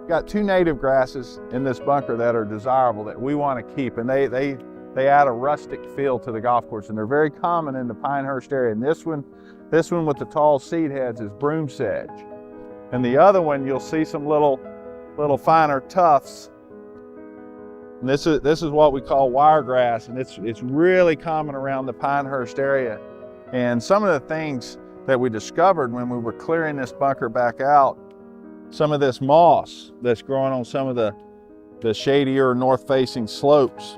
got 2 native grasses in this bunker that are desirable that we want to keep, and they add a rustic feel to the golf course, and they're very common in the Pinehurst area. And this one with the tall seed heads is broom sedge, and the other one you'll see some little finer tufts. And this is what we call wiregrass, and it's really common around the Pinehurst area. And some of the things that we discovered when we were clearing this bunker back out, some of this moss that's growing on some of the shadier north-facing slopes.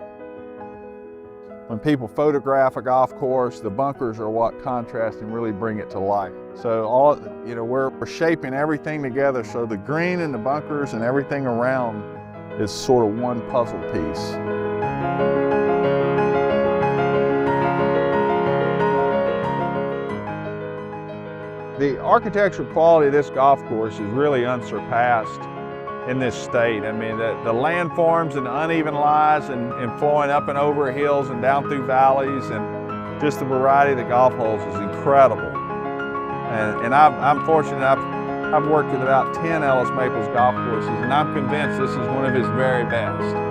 When people photograph a golf course, the bunkers are what contrast and really bring it to life. So we're shaping everything together so the green and the bunkers and everything around is sort of one puzzle piece. The architectural quality of this golf course is really unsurpassed in this state. I mean, the landforms and the uneven lies and flowing up and over hills and down through valleys, and just the variety of the golf holes is incredible. And I'm fortunate, I've worked with about 10 Ellis Maples golf courses, and I'm convinced this is one of his very best.